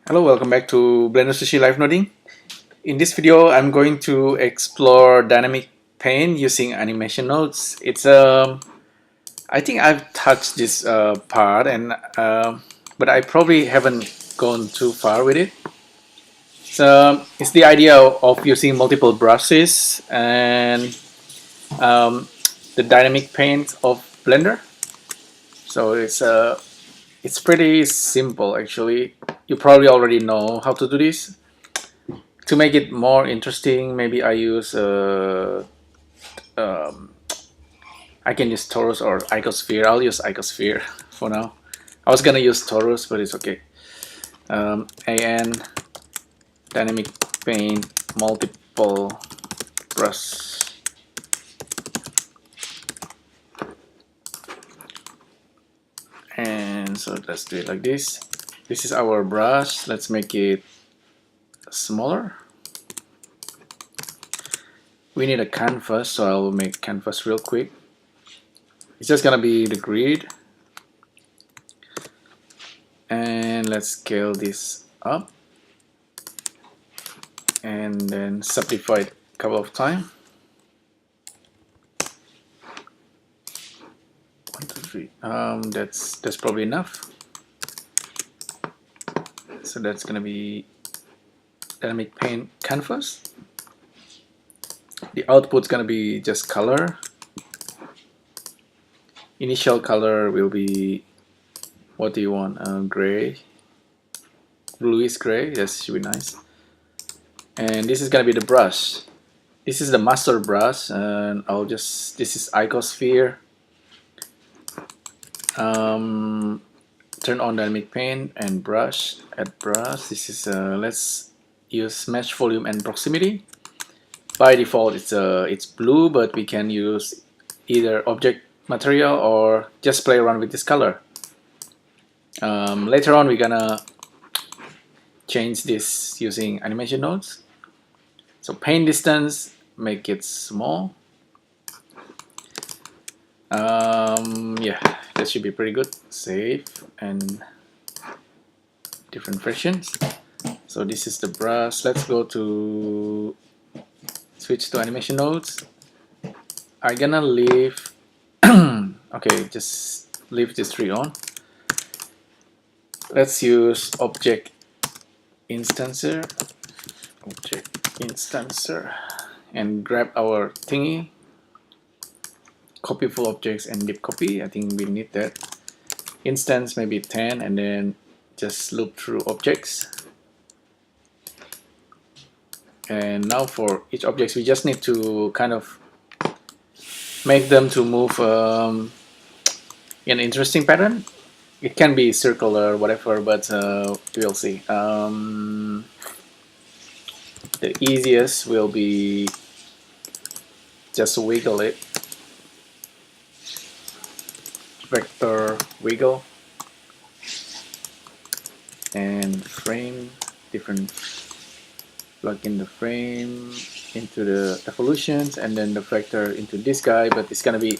Hello, welcome back to BlenderSushi Live Noding. In this video, I'm going to explore dynamic paint using animation nodes. I think I've touched this part, but I probably haven't gone too far with it. It's the idea of using multiple brushes and the dynamic paint of Blender. So it's pretty simple actually. You probably already know how to do this. To make it more interesting, maybe I use I can use torus or icosphere. I'll use icosphere for now. I was gonna use torus, but it's okay. AN dynamic paint multiple brush. And so let's do it like this. This is our brush. Let's make it smaller. We need a canvas, so I'll make canvas real quick. It's just gonna be the grid. And let's scale this up. And then subdivide a couple of times. 1, 2, 3. That's probably enough. So that's gonna be dynamic paint canvas. The output's gonna be just color. Initial color will be, what do you want? Gray, bluish gray. Yes, should be nice. And this is gonna be the brush. This is the master brush, and this is icosphere. Turn on dynamic paint and brush. Add brush. This is let's use match volume and proximity. By default, it's blue, but we can use either object material or just play around with this color. Later on, we're gonna change this using animation nodes. So paint distance, make it small. Yeah, that should be pretty good. Save and different versions. So this is the brush. Let's go to switch to animation nodes. I'm gonna leave okay, just leave this tree on. Let's use object instancer and grab our thingy, copy full objects and dip copy. I think we need that. Instance maybe 10, and then just loop through objects. And now for each object, we just need to kind of make them to move in an interesting pattern. It can be circular or whatever, but we'll see. The easiest will be just wiggle it. Vector wiggle. And frame, different, plug in the frame into the evolutions, and then the vector into this guy, but it's gonna be,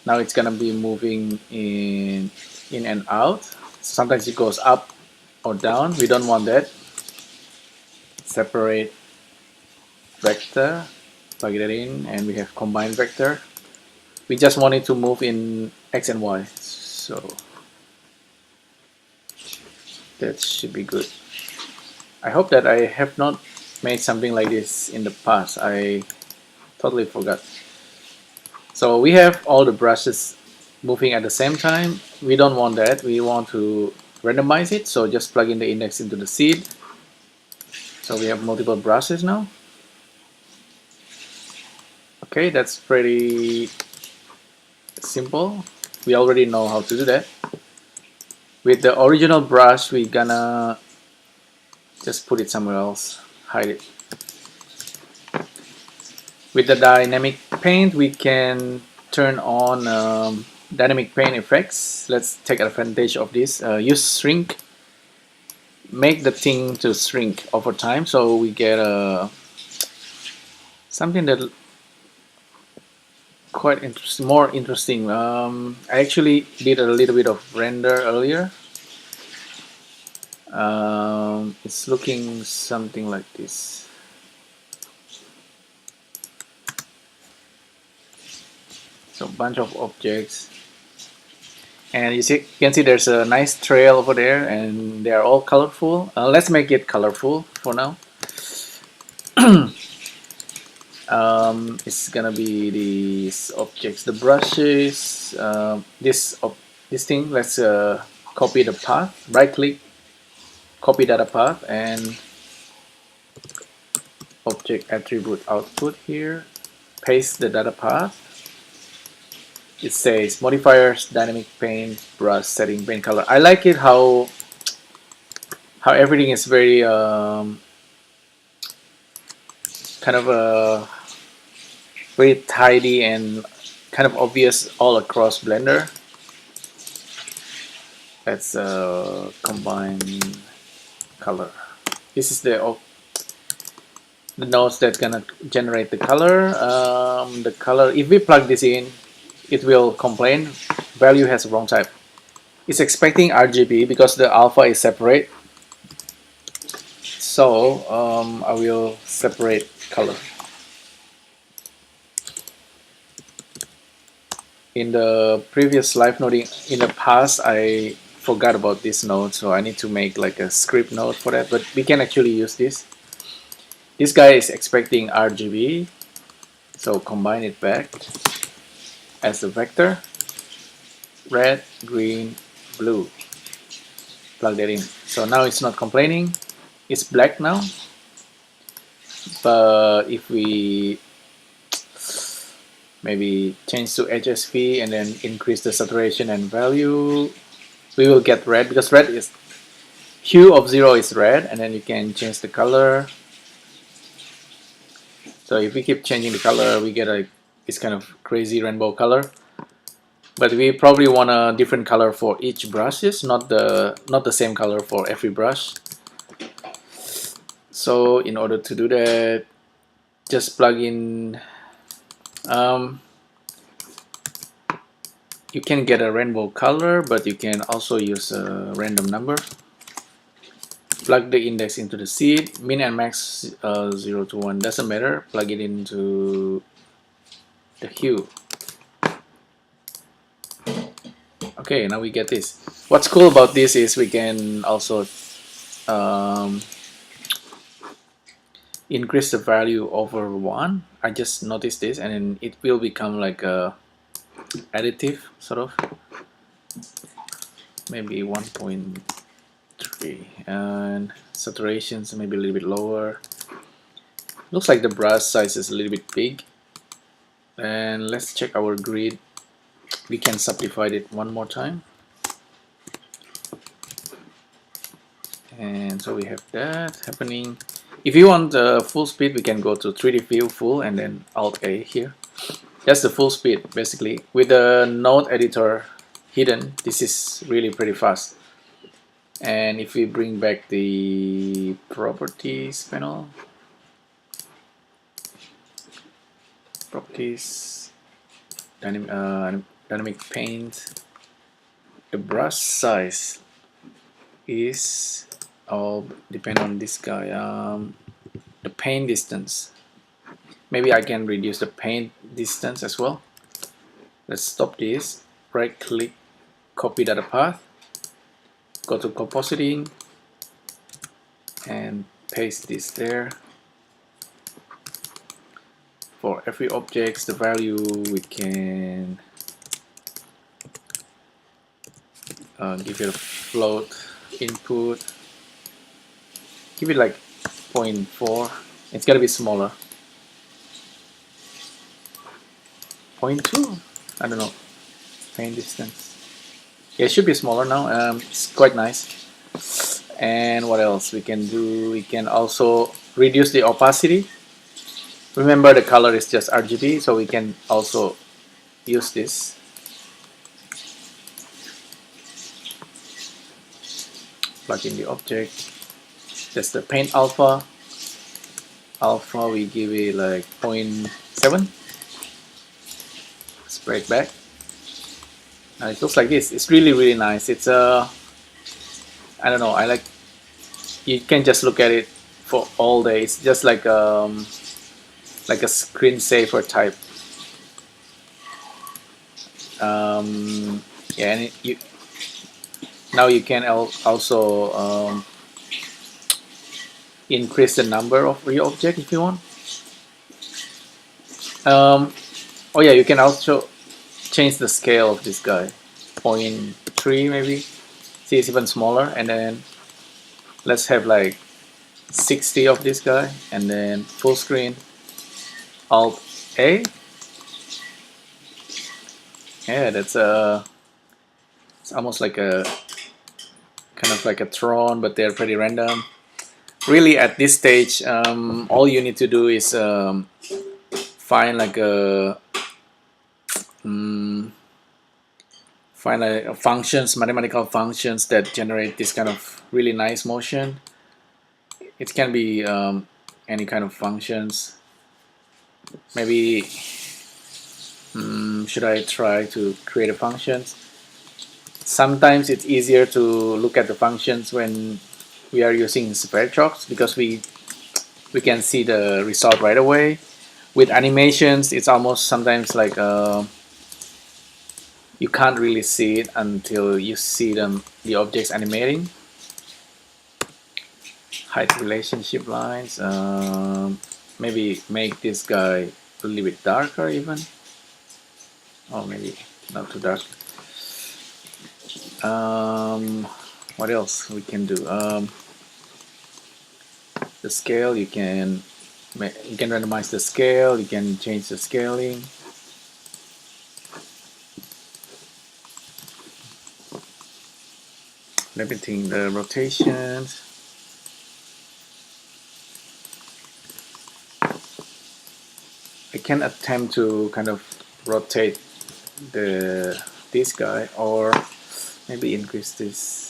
now it's gonna be moving in and out. Sometimes it goes up or down. We don't want that. Separate vector, plug it in, and we have combined vector. We just want it to move in X and Y, so that should be good. I hope that I have not made something like this in the past. I totally forgot. So we have all the brushes moving at the same time. We don't want that. We want to randomize it. So just plug in the index into the seed. So we have multiple brushes now. Okay, that's pretty simple. We already know how to do that. With the original brush, we're gonna just put it somewhere else, hide it. With the dynamic paint, we can turn on dynamic paint effects. Let's take advantage of this. Use shrink. Make the thing to shrink over time, so we get something that quite more interesting. I actually did a little bit of render earlier. It's looking something like this. So bunch of objects, and you can see there's a nice trail over there, and they are all colorful. Let's make it colorful for now. It's gonna be these objects, the brushes, this thing. Let's copy the path. Right click, copy data path, and object attribute output here. Paste the data path. It says modifiers, dynamic paint, brush setting, paint color. I like it how everything is very kind of very tidy and kind of obvious all across Blender. Let's combine color. This is the nodes that's gonna generate the color. The color, if we plug this in, it will complain value has wrong type. It's expecting RGB because the alpha is separate. So I will separate color. In the previous live noding, in the past, I forgot about this node, so I need to make like a script node for that, but we can actually use this. This guy is expecting RGB, so combine it back as the vector, red, green, blue. Plug that in. So now it's not complaining, it's black now. But if we maybe change to HSV and then increase the saturation and value, we will get red, because red is hue of 0 is red, and then you can change the color. So if we keep changing the color, we get this kind of crazy rainbow color. But we probably want a different color for each brushes, not the same color for every brush. So in order to do that, just plug in. You can get a rainbow color, but you can also use a random number. Plug the index into the seed, min and max 0 to 1, doesn't matter. Plug it into the hue. Okay, now we get this. What's cool about this is we can also increase the value over 1. I just noticed this, and then it will become like a additive sort of, maybe 1.3, and saturations maybe a little bit lower. Looks like the brush size is a little bit big, and let's check our grid. We can subdivide it one more time, and so we have that happening. If you want full speed, we can go to 3D view full and then Alt A here. That's the full speed basically. With the node editor hidden, this is really pretty fast. And if we bring back the properties panel, properties, dynamic paint, the brush size is all depend on this guy. The paint distance, maybe I can reduce the paint distance as well. Let's stop this, right click, copy data path, go to compositing and paste this there. For every object, the value we can give it a float input, give it like 0.4. It's gotta be smaller. 0.2, I don't know. Paint distance. Yeah, it should be smaller now. It's quite nice. And what else we can do? We can also reduce the opacity. Remember, the color is just RGB, so we can also use this. Plug in the object. That's the paint alpha. Alpha, we give it like 0.7. Spread back. It looks like this. It's really nice. It's I don't know, I like you can just look at it for all day. It's just like a screensaver type. Yeah, and now you can also increase the number of your object if you want. Oh yeah, you can also change the scale of this guy. 0.3 maybe. See, it's even smaller. And then let's have like 60 of this guy, and then full screen. Alt A. Yeah, that's it's almost like a kind of like a Tron, but they're pretty random. Really, at this stage, all you need to do is find like a functions, mathematical functions that generate this kind of really nice motion. It can be any kind of functions. Maybe should I try to create a function? Sometimes it's easier to look at the functions when we are using spread chalks because we can see the result right away. With animations, it's almost sometimes like you can't really see it until you see the objects animating. Hide relationship lines. Maybe make this guy a little bit darker even. Or maybe not too dark. What else we can do? The scale, you can randomize the scale. You can change the scaling. Limiting the rotations. I can attempt to kind of rotate this guy, or maybe increase this.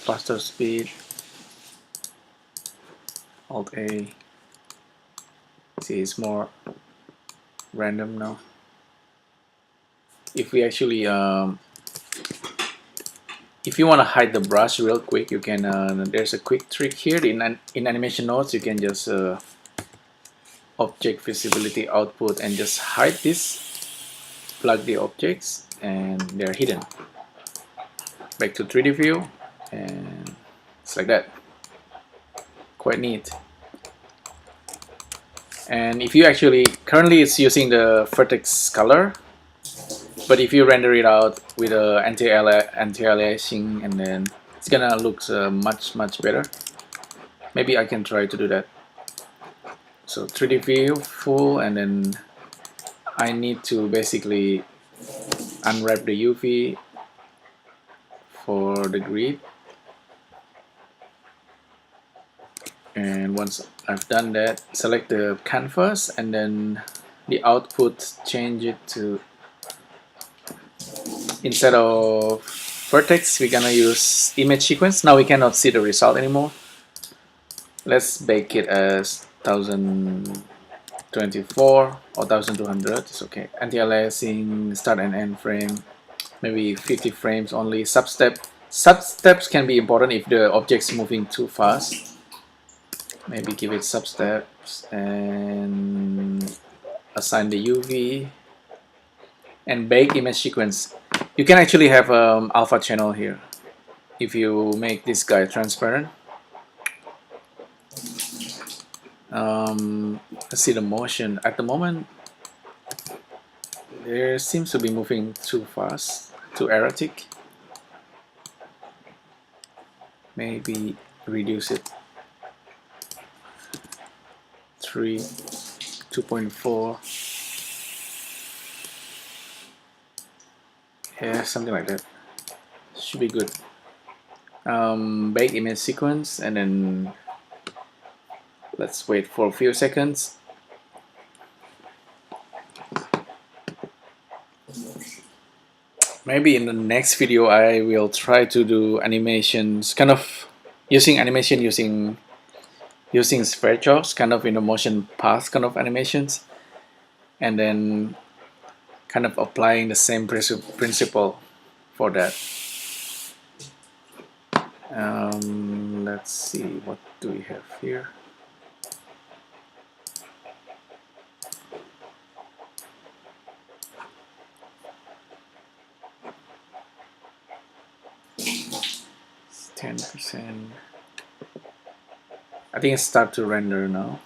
Faster speed. Alt A. See, it's more random now. If we actually if you want to hide the brush real quick, you can there's a quick trick here in animation nodes. You can just object visibility output and just hide this, plug the objects, and they're hidden. Back to 3D view, and it's like that. Quite neat. And if you actually, currently it's using the vertex color, but if you render it out with a anti-aliasing, and then it's gonna look much better. Maybe I can try to do that. So 3D view full, and then I need to basically unwrap the UV for the grid. And once I've done that, select the canvas, and then the output, change it to, instead of vertex, we're gonna use image sequence. Now we cannot see the result anymore. Let's bake it as 1024 or 1200. It's okay. Anti-aliasing, start and end frame, maybe 50 frames only. Substeps can be important if the object's moving too fast. Maybe give it substeps and assign the UV and bake image sequence. You can actually have alpha channel here if you make this guy transparent. Let's see the motion. At the moment, there seems to be moving too fast, too erratic. Maybe reduce it. 2.4. Yeah, something like that. Should be good. Bake image sequence, and then let's wait for a few seconds. Maybe in the next video I will try to do animations, kind of using animation using sphere chalks, kind of in a motion path kind of animations, and then kind of applying the same principle for that. Let's see, what do we have here? It's 10%. I think it starts to render now.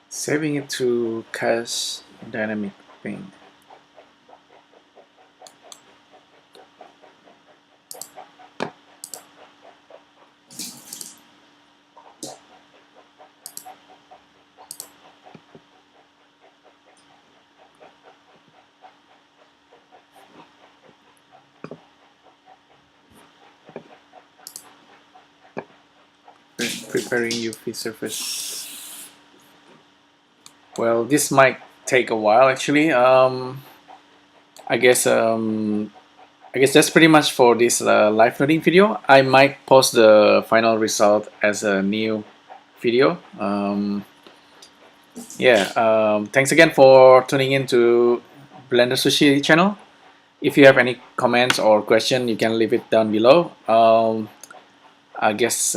Saving it to cache dynamic pane. Preparing UV surface. Well, this might take a while actually. I guess that's pretty much for this live noding video. I might post the final result as a new video. Thanks again for tuning in to Blender Sushi channel. If you have any comments or question, you can leave it down below. I guess